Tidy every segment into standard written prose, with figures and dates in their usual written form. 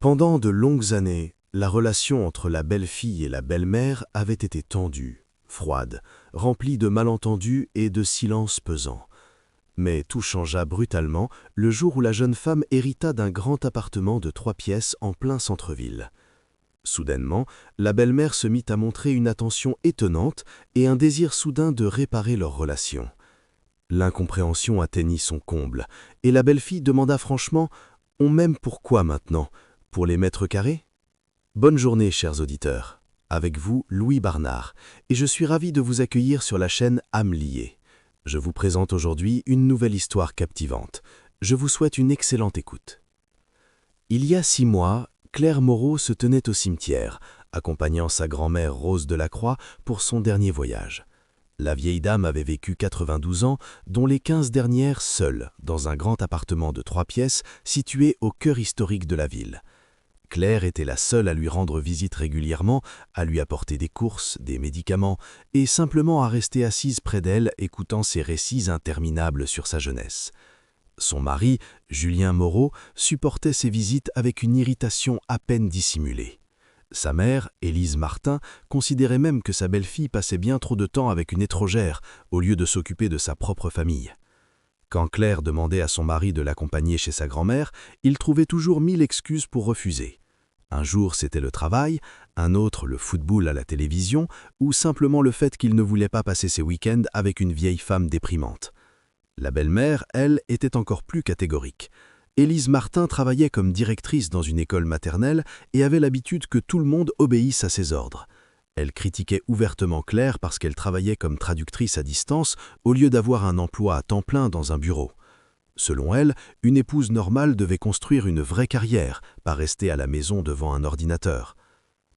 Pendant de longues années, la relation entre la belle-fille et la belle-mère avait été tendue, froide, remplie de malentendus et de silences pesants. Mais tout changea brutalement le jour où la jeune femme hérita d'un grand appartement de 3 pièces en plein centre-ville. Soudainement, la belle-mère se mit à montrer une attention étonnante et un désir soudain de réparer leur relation. L'incompréhension atteignit son comble, et la belle-fille demanda franchement « On m'aime pourquoi maintenant? Pour les mètres carrés ?» Bonne journée, chers auditeurs. Avec vous, Louis Barnard, et je suis ravi de vous accueillir sur la chaîne âmes liées. Je vous présente aujourd'hui une nouvelle histoire captivante. Je vous souhaite une excellente écoute. Il y a 6 mois, Claire Moreau se tenait au cimetière, accompagnant sa grand-mère Rose Delacroix pour son dernier voyage. La vieille dame avait vécu 92 ans, dont les 15 dernières seule, dans un grand appartement de 3 pièces situé au cœur historique de la ville. Claire était la seule à lui rendre visite régulièrement, à lui apporter des courses, des médicaments, et simplement à rester assise près d'elle, écoutant ses récits interminables sur sa jeunesse. Son mari, Julien Moreau, supportait ces visites avec une irritation à peine dissimulée. Sa mère, Élise Martin, considérait même que sa belle-fille passait bien trop de temps avec une étrangère, au lieu de s'occuper de sa propre famille. Quand Claire demandait à son mari de l'accompagner chez sa grand-mère, il trouvait toujours 1000 excuses pour refuser. Un jour, c'était le travail, un autre, le football à la télévision, ou simplement le fait qu'il ne voulait pas passer ses week-ends avec une vieille femme déprimante. La belle-mère, elle, était encore plus catégorique. Élise Martin travaillait comme directrice dans une école maternelle et avait l'habitude que tout le monde obéisse à ses ordres. Elle critiquait ouvertement Claire parce qu'elle travaillait comme traductrice à distance au lieu d'avoir un emploi à temps plein dans un bureau. Selon elle, une épouse normale devait construire une vraie carrière, pas rester à la maison devant un ordinateur.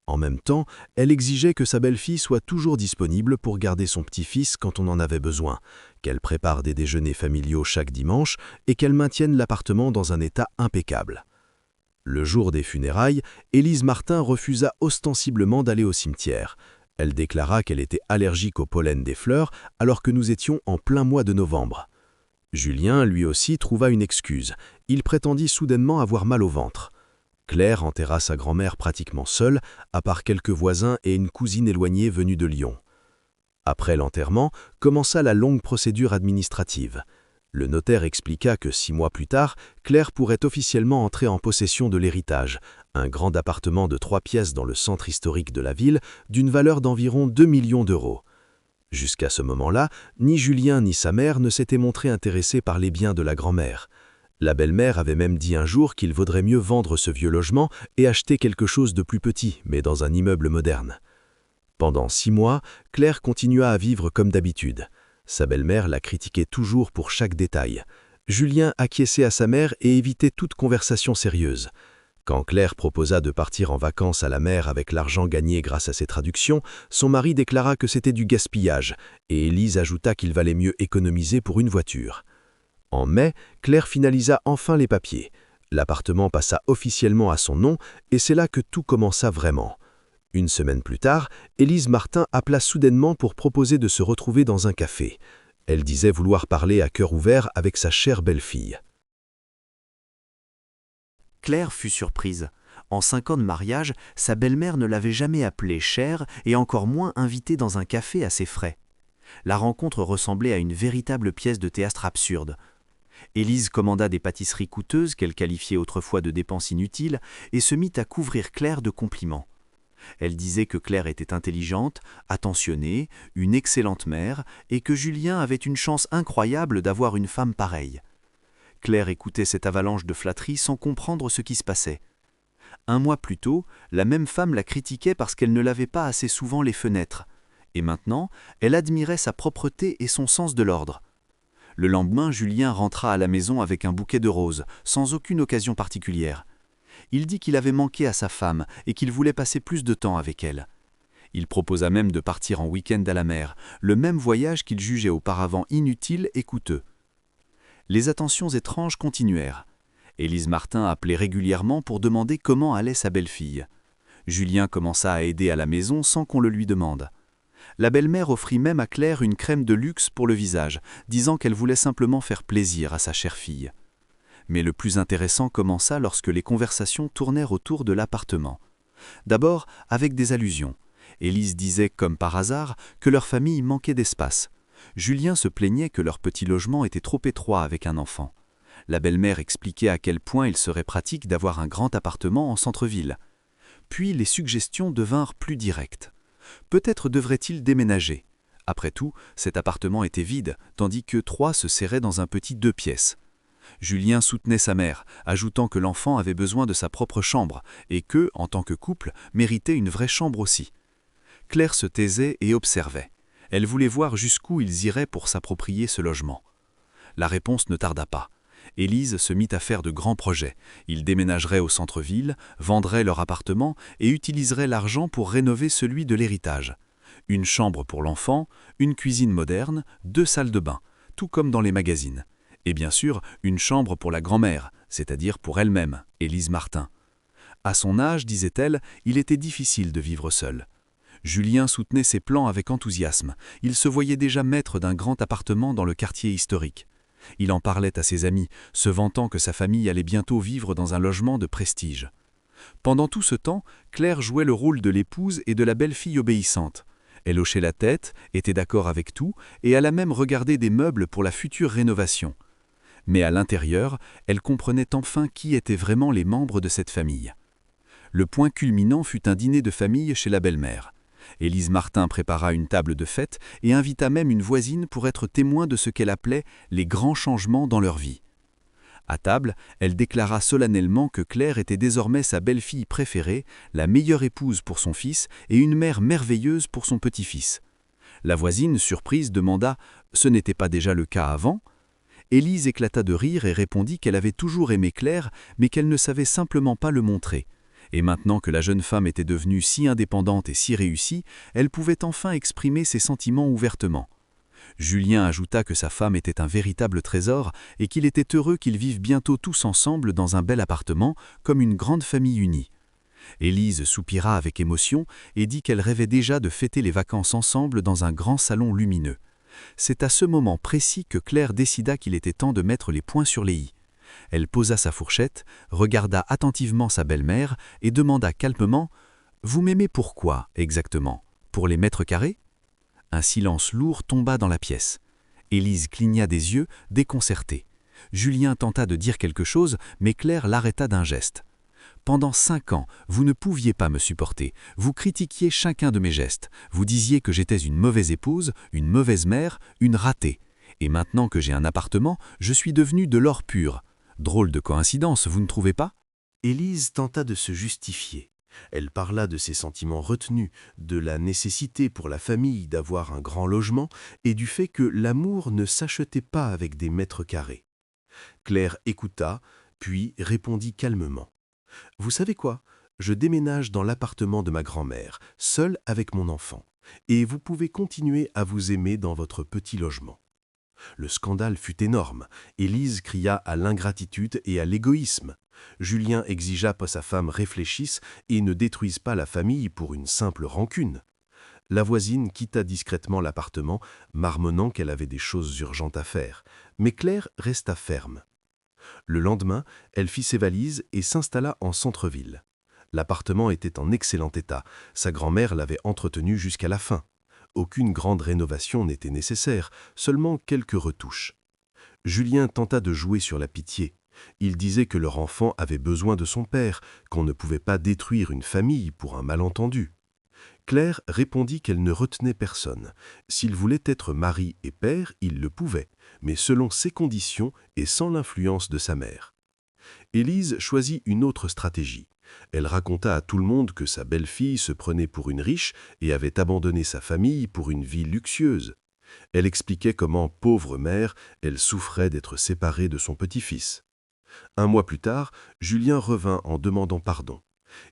En même temps, elle exigeait que sa belle-fille soit toujours disponible pour garder son petit-fils quand on en avait besoin, qu'elle prépare des déjeuners familiaux chaque dimanche et qu'elle maintienne l'appartement dans un état impeccable. Le jour des funérailles, Élise Martin refusa ostensiblement d'aller au cimetière. Elle déclara qu'elle était allergique au pollen des fleurs alors que nous étions en plein mois de novembre. Julien, lui aussi, trouva une excuse. Il prétendit soudainement avoir mal au ventre. Claire enterra sa grand-mère pratiquement seule, à part quelques voisins et une cousine éloignée venue de Lyon. Après l'enterrement, commença la longue procédure administrative. Le notaire expliqua que 6 mois plus tard, Claire pourrait officiellement entrer en possession de l'héritage, un grand appartement de 3 pièces dans le centre historique de la ville, d'une valeur d'environ 2 millions d'euros. Jusqu'à ce moment-là, ni Julien ni sa mère ne s'étaient montrés intéressés par les biens de la grand-mère. La belle-mère avait même dit un jour qu'il vaudrait mieux vendre ce vieux logement et acheter quelque chose de plus petit, mais dans un immeuble moderne. Pendant 6 mois, Claire continua à vivre comme d'habitude. Sa belle-mère la critiquait toujours pour chaque détail. Julien acquiesçait à sa mère et évitait toute conversation sérieuse. Quand Claire proposa de partir en vacances à la mer avec l'argent gagné grâce à ses traductions, son mari déclara que c'était du gaspillage, et Élise ajouta qu'il valait mieux économiser pour une voiture. En mai, Claire finalisa enfin les papiers. L'appartement passa officiellement à son nom, et c'est là que tout commença vraiment. Une semaine plus tard, Élise Martin appela soudainement pour proposer de se retrouver dans un café. Elle disait vouloir parler à cœur ouvert avec sa chère belle-fille. Claire fut surprise. En 5 ans de mariage, sa belle-mère ne l'avait jamais appelée chère et encore moins invitée dans un café à ses frais. La rencontre ressemblait à une véritable pièce de théâtre absurde. Élise commanda des pâtisseries coûteuses qu'elle qualifiait autrefois de dépenses inutiles et se mit à couvrir Claire de compliments. Elle disait que Claire était intelligente, attentionnée, une excellente mère et que Julien avait une chance incroyable d'avoir une femme pareille. Claire écoutait cette avalanche de flatteries sans comprendre ce qui se passait. 1 mois plus tôt, la même femme la critiquait parce qu'elle ne lavait pas assez souvent les fenêtres. Et maintenant, elle admirait sa propreté et son sens de l'ordre. Le lendemain, Julien rentra à la maison avec un bouquet de roses, sans aucune occasion particulière. Il dit qu'il avait manqué à sa femme et qu'il voulait passer plus de temps avec elle. Il proposa même de partir en week-end à la mer, le même voyage qu'il jugeait auparavant inutile et coûteux. Les attentions étranges continuèrent. Élise Martin appelait régulièrement pour demander comment allait sa belle-fille. Julien commença à aider à la maison sans qu'on le lui demande. La belle-mère offrit même à Claire une crème de luxe pour le visage, disant qu'elle voulait simplement faire plaisir à sa chère fille. Mais le plus intéressant commença lorsque les conversations tournèrent autour de l'appartement. D'abord, avec des allusions. Élise disait, comme par hasard, que leur famille manquait d'espace. Julien se plaignait que leur petit logement était trop étroit avec un enfant. La belle-mère expliquait à quel point il serait pratique d'avoir un grand appartement en centre-ville. Puis les suggestions devinrent plus directes. Peut-être devrait-il déménager. Après tout, cet appartement était vide, tandis que 3 se serraient dans un petit 2 pièces. Julien soutenait sa mère, ajoutant que l'enfant avait besoin de sa propre chambre et que, en tant que couple, méritait une vraie chambre aussi. Claire se taisait et observait. Elle voulait voir jusqu'où ils iraient pour s'approprier ce logement. La réponse ne tarda pas. Élise se mit à faire de grands projets. Ils déménageraient au centre-ville, vendraient leur appartement et utiliseraient l'argent pour rénover celui de l'héritage. Une chambre pour l'enfant, une cuisine moderne, 2 salles de bain, tout comme dans les magazines. Et bien sûr, une chambre pour la grand-mère, c'est-à-dire pour elle-même, Élise Martin. À son âge, disait-elle, il était difficile de vivre seul. Julien soutenait ses plans avec enthousiasme. Il se voyait déjà maître d'un grand appartement dans le quartier historique. Il en parlait à ses amis, se vantant que sa famille allait bientôt vivre dans un logement de prestige. Pendant tout ce temps, Claire jouait le rôle de l'épouse et de la belle-fille obéissante. Elle hochait la tête, était d'accord avec tout, et alla même regarder des meubles pour la future rénovation. Mais à l'intérieur, elle comprenait enfin qui étaient vraiment les membres de cette famille. Le point culminant fut un dîner de famille chez la belle-mère. Élise Martin prépara une table de fête et invita même une voisine pour être témoin de ce qu'elle appelait les grands changements dans leur vie. À table, elle déclara solennellement que Claire était désormais sa belle-fille préférée, la meilleure épouse pour son fils et une mère merveilleuse pour son petit-fils. La voisine, surprise, demanda « Ce n'était pas déjà le cas avant ?» Élise éclata de rire et répondit qu'elle avait toujours aimé Claire, mais qu'elle ne savait simplement pas le montrer. Et maintenant que la jeune femme était devenue si indépendante et si réussie, elle pouvait enfin exprimer ses sentiments ouvertement. Julien ajouta que sa femme était un véritable trésor et qu'il était heureux qu'ils vivent bientôt tous ensemble dans un bel appartement, comme une grande famille unie. Élise soupira avec émotion et dit qu'elle rêvait déjà de fêter les vacances ensemble dans un grand salon lumineux. C'est à ce moment précis que Claire décida qu'il était temps de mettre les points sur les i. Elle posa sa fourchette, regarda attentivement sa belle-mère et demanda calmement « Vous m'aimez pourquoi, exactement? Pour les mètres carrés ?» Un silence lourd tomba dans la pièce. Élise cligna des yeux, déconcertée. Julien tenta de dire quelque chose, mais Claire l'arrêta d'un geste. « Pendant 5 ans, vous ne pouviez pas me supporter. Vous critiquiez chacun de mes gestes. Vous disiez que j'étais une mauvaise épouse, une mauvaise mère, une ratée. Et maintenant que j'ai un appartement, je suis devenue de l'or pur. Drôle de coïncidence, vous ne trouvez pas ?» Élise tenta de se justifier. Elle parla de ses sentiments retenus, de la nécessité pour la famille d'avoir un grand logement et du fait que l'amour ne s'achetait pas avec des mètres carrés. Claire écouta, puis répondit calmement. « Vous savez quoi? Je déménage dans l'appartement de ma grand-mère, seule avec mon enfant, et vous pouvez continuer à vous aimer dans votre petit logement. » Le scandale fut énorme. Élise cria à l'ingratitude et à l'égoïsme. Julien exigea que sa femme réfléchisse et ne détruise pas la famille pour une simple rancune. La voisine quitta discrètement l'appartement, marmonnant qu'elle avait des choses urgentes à faire, mais Claire resta ferme. Le lendemain, elle fit ses valises et s'installa en centre-ville. L'appartement était en excellent état, sa grand-mère l'avait entretenu jusqu'à la fin. Aucune grande rénovation n'était nécessaire, seulement quelques retouches. Julien tenta de jouer sur la pitié. Il disait que leur enfant avait besoin de son père, qu'on ne pouvait pas détruire une famille pour un malentendu. Claire répondit qu'elle ne retenait personne. S'il voulait être mari et père, il le pouvait, mais selon ses conditions et sans l'influence de sa mère. Élise choisit une autre stratégie. Elle raconta à tout le monde que sa belle-fille se prenait pour une riche et avait abandonné sa famille pour une vie luxueuse. Elle expliquait comment, pauvre mère, elle souffrait d'être séparée de son petit-fils. Un mois plus tard, Julien revint en demandant pardon.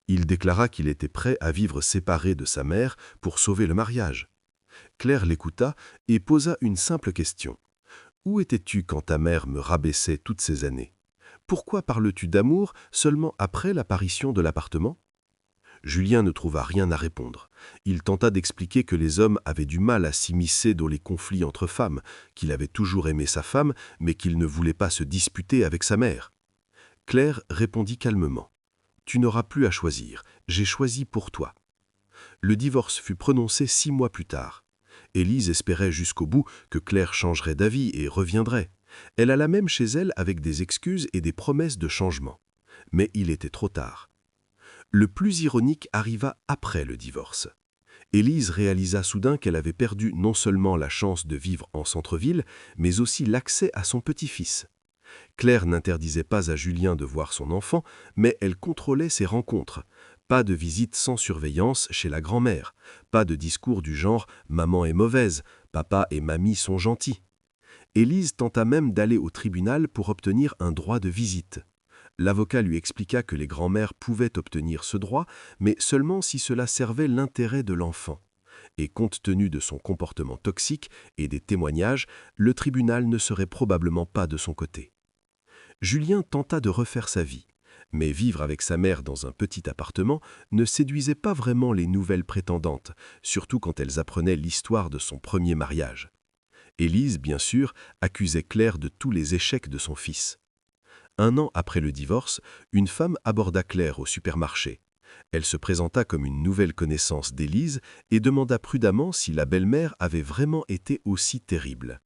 Il déclara qu'il était prêt à vivre séparé de sa mère pour sauver le mariage. Claire l'écouta et posa une simple question. « Où étais-tu quand ta mère me rabaissait toutes ces années ? Pourquoi parles-tu d'amour seulement après l'apparition de l'appartement ?» Julien ne trouva rien à répondre. Il tenta d'expliquer que les hommes avaient du mal à s'immiscer dans les conflits entre femmes, qu'il avait toujours aimé sa femme, mais qu'il ne voulait pas se disputer avec sa mère. Claire répondit calmement. « Tu n'auras plus à choisir, j'ai choisi pour toi. » Le divorce fut prononcé 6 mois plus tard. Élise espérait jusqu'au bout que Claire changerait d'avis et reviendrait. Elle alla même chez elle avec des excuses et des promesses de changement. Mais il était trop tard. Le plus ironique arriva après le divorce. Élise réalisa soudain qu'elle avait perdu non seulement la chance de vivre en centre-ville, mais aussi l'accès à son petit-fils. Claire n'interdisait pas à Julien de voir son enfant, mais elle contrôlait ses rencontres. Pas de visite sans surveillance chez la grand-mère, pas de discours du genre « maman est mauvaise, papa et mamie sont gentils ». Élise tenta même d'aller au tribunal pour obtenir un droit de visite. L'avocat lui expliqua que les grands-mères pouvaient obtenir ce droit, mais seulement si cela servait l'intérêt de l'enfant. Et compte tenu de son comportement toxique et des témoignages, le tribunal ne serait probablement pas de son côté. Julien tenta de refaire sa vie, mais vivre avec sa mère dans un petit appartement ne séduisait pas vraiment les nouvelles prétendantes, surtout quand elles apprenaient l'histoire de son premier mariage. Élise, bien sûr, accusait Claire de tous les échecs de son fils. 1 an après le divorce, une femme aborda Claire au supermarché. Elle se présenta comme une nouvelle connaissance d'Élise et demanda prudemment si la belle-mère avait vraiment été aussi terrible.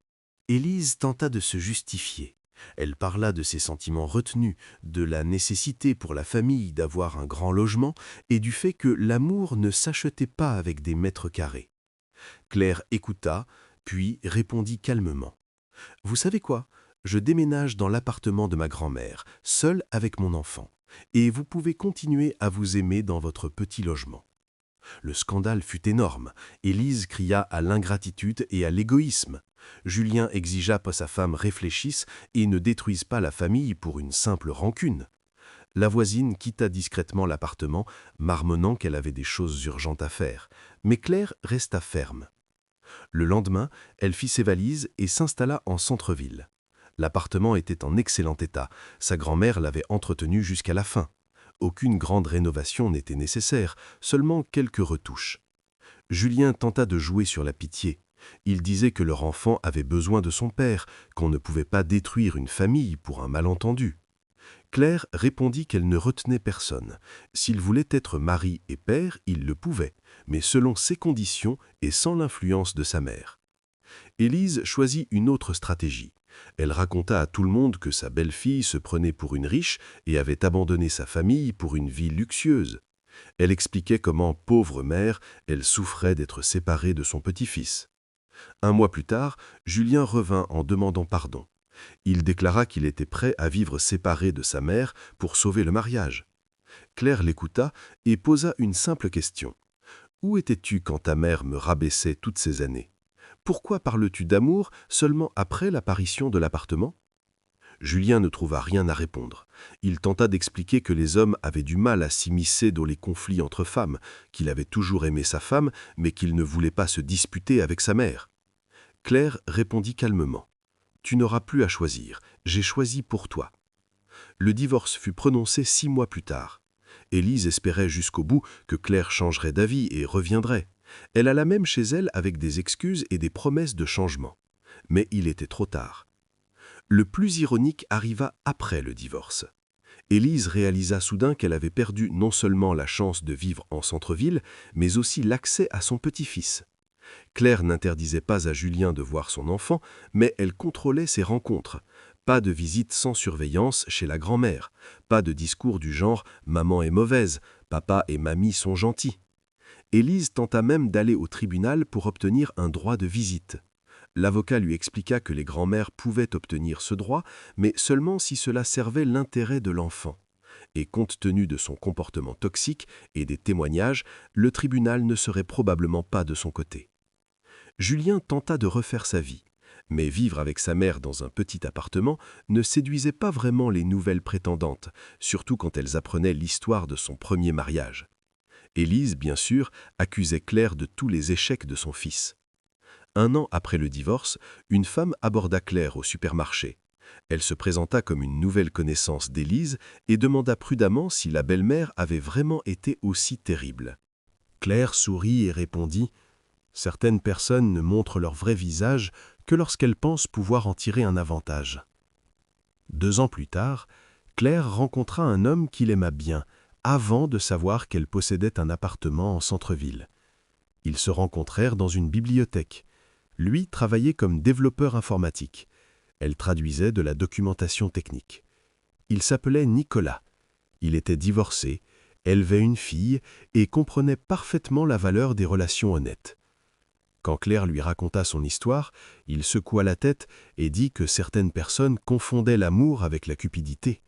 Élise tenta de se justifier. Elle parla de ses sentiments retenus, de la nécessité pour la famille d'avoir un grand logement et du fait que l'amour ne s'achetait pas avec des mètres carrés. Claire écouta, puis répondit calmement. « Vous savez quoi ? Je déménage dans l'appartement de ma grand-mère, seule avec mon enfant, et vous pouvez continuer à vous aimer dans votre petit logement. » Le scandale fut énorme. Élise cria à l'ingratitude et à l'égoïsme. Julien exigea que sa femme réfléchisse et ne détruise pas la famille pour une simple rancune. La voisine quitta discrètement l'appartement, marmonnant qu'elle avait des choses urgentes à faire, mais Claire resta ferme. Le lendemain, elle fit ses valises et s'installa en centre-ville. L'appartement était en excellent état. Sa grand-mère l'avait entretenu jusqu'à la fin. Aucune grande rénovation n'était nécessaire, seulement quelques retouches. Julien tenta de jouer sur la pitié. Il disait que leur enfant avait besoin de son père, qu'on ne pouvait pas détruire une famille pour un malentendu. Claire répondit qu'elle ne retenait personne. S'il voulait être mari et père, il le pouvait, mais selon ses conditions et sans l'influence de sa mère. Élise choisit une autre stratégie. Elle raconta à tout le monde que sa belle-fille se prenait pour une riche et avait abandonné sa famille pour une vie luxueuse. Elle expliquait comment, pauvre mère, elle souffrait d'être séparée de son petit-fils. 1 mois plus tard, Julien revint en demandant pardon. Il déclara qu'il était prêt à vivre séparé de sa mère pour sauver le mariage. Claire l'écouta et posa une simple question. « Où étais-tu quand ta mère me rabaissait toutes ces années ? Pourquoi parles-tu d'amour seulement après l'apparition de l'appartement ?» Julien ne trouva rien à répondre. Il tenta d'expliquer que les hommes avaient du mal à s'immiscer dans les conflits entre femmes, qu'il avait toujours aimé sa femme, mais qu'il ne voulait pas se disputer avec sa mère. Claire répondit calmement. « Tu n'auras plus à choisir, j'ai choisi pour toi. » Le divorce fut prononcé 6 mois plus tard. Élise espérait jusqu'au bout que Claire changerait d'avis et reviendrait. Elle alla même chez elle avec des excuses et des promesses de changement. Mais il était trop tard. Le plus ironique arriva après le divorce. Élise réalisa soudain qu'elle avait perdu non seulement la chance de vivre en centre-ville, mais aussi l'accès à son petit-fils. Claire n'interdisait pas à Julien de voir son enfant, mais elle contrôlait ses rencontres. Pas de visite sans surveillance chez la grand-mère, pas de discours du genre « maman est mauvaise, papa et mamie sont gentils ». Élise tenta même d'aller au tribunal pour obtenir un droit de visite. L'avocat lui expliqua que les grands-mères pouvaient obtenir ce droit, mais seulement si cela servait l'intérêt de l'enfant. Et compte tenu de son comportement toxique et des témoignages, le tribunal ne serait probablement pas de son côté. Julien tenta de refaire sa vie, mais vivre avec sa mère dans un petit appartement ne séduisait pas vraiment les nouvelles prétendantes, surtout quand elles apprenaient l'histoire de son premier mariage. Élise, bien sûr, accusait Claire de tous les échecs de son fils. 1 an après le divorce, une femme aborda Claire au supermarché. Elle se présenta comme une nouvelle connaissance d'Élise et demanda prudemment si la belle-mère avait vraiment été aussi terrible. Claire sourit et répondit « Certaines personnes ne montrent leur vrai visage que lorsqu'elles pensent pouvoir en tirer un avantage. » 2 ans plus tard, Claire rencontra un homme qu'il aima bien, avant de savoir qu'elle possédait un appartement en centre-ville. Ils se rencontrèrent dans une bibliothèque. Lui travaillait comme développeur informatique. Elle traduisait de la documentation technique. Il s'appelait Nicolas. Il était divorcé, élevait une fille et comprenait parfaitement la valeur des relations honnêtes. Quand Claire lui raconta son histoire, il secoua la tête et dit que certaines personnes confondaient l'amour avec la cupidité.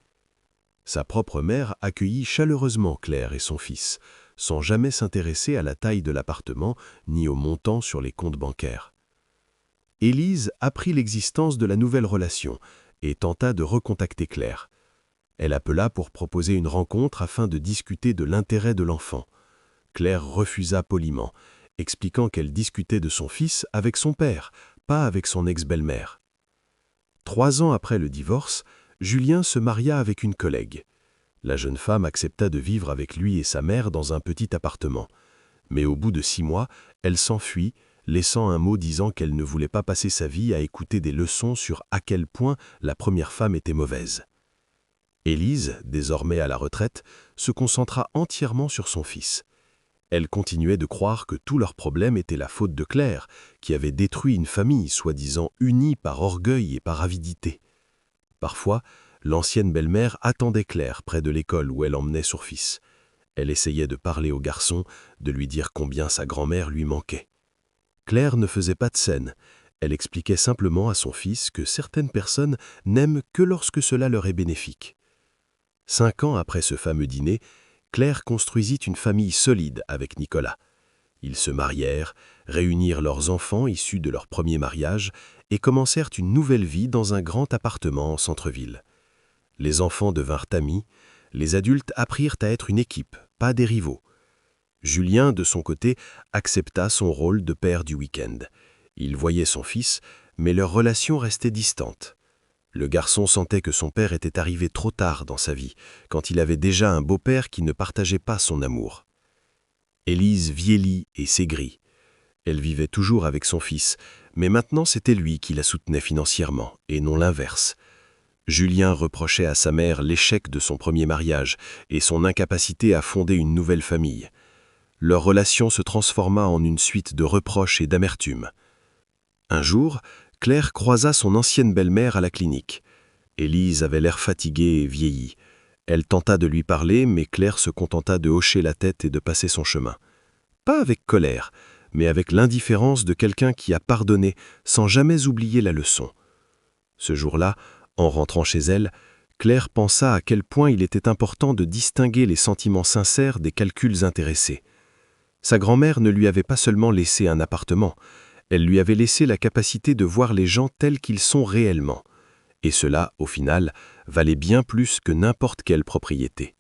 Sa propre mère accueillit chaleureusement Claire et son fils, sans jamais s'intéresser à la taille de l'appartement ni au montant sur les comptes bancaires. Élise apprit l'existence de la nouvelle relation et tenta de recontacter Claire. Elle appela pour proposer une rencontre afin de discuter de l'intérêt de l'enfant. Claire refusa poliment, expliquant qu'elle discutait de son fils avec son père, pas avec son ex-belle-mère. 3 ans après le divorce, Julien se maria avec une collègue. La jeune femme accepta de vivre avec lui et sa mère dans un petit appartement. Mais au bout de 6 mois, elle s'enfuit, laissant un mot disant qu'elle ne voulait pas passer sa vie à écouter des leçons sur à quel point la première femme était mauvaise. Élise, désormais à la retraite, se concentra entièrement sur son fils. Elle continuait de croire que tout leur problème était la faute de Claire, qui avait détruit une famille soi-disant unie par orgueil et par avidité. Parfois, l'ancienne belle-mère attendait Claire près de l'école où elle emmenait son fils. Elle essayait de parler au garçon, de lui dire combien sa grand-mère lui manquait. Claire ne faisait pas de scène. Elle expliquait simplement à son fils que certaines personnes n'aiment que lorsque cela leur est bénéfique. 5 ans après ce fameux dîner, Claire construisit une famille solide avec Nicolas. Ils se marièrent, réunirent leurs enfants issus de leur premier mariage et commencèrent une nouvelle vie dans un grand appartement en centre-ville. Les enfants devinrent amis, les adultes apprirent à être une équipe, pas des rivaux. Julien, de son côté, accepta son rôle de père du week-end. Il voyait son fils, mais leur relation restait distante. Le garçon sentait que son père était arrivé trop tard dans sa vie, quand il avait déjà un beau-père qui ne partageait pas son amour. Élise vieillit et s'aigrit. Elle vivait toujours avec son fils, mais maintenant c'était lui qui la soutenait financièrement, et non l'inverse. Julien reprochait à sa mère l'échec de son premier mariage et son incapacité à fonder une nouvelle famille. Leur relation se transforma en une suite de reproches et d'amertume. Un jour, Claire croisa son ancienne belle-mère à la clinique. Élise avait l'air fatiguée et vieillie. Elle tenta de lui parler, mais Claire se contenta de hocher la tête et de passer son chemin. Pas avec colère, mais avec l'indifférence de quelqu'un qui a pardonné sans jamais oublier la leçon. Ce jour-là, en rentrant chez elle, Claire pensa à quel point il était important de distinguer les sentiments sincères des calculs intéressés. Sa grand-mère ne lui avait pas seulement laissé un appartement, elle lui avait laissé la capacité de voir les gens tels qu'ils sont réellement. Et cela, au final, valait bien plus que n'importe quelle propriété.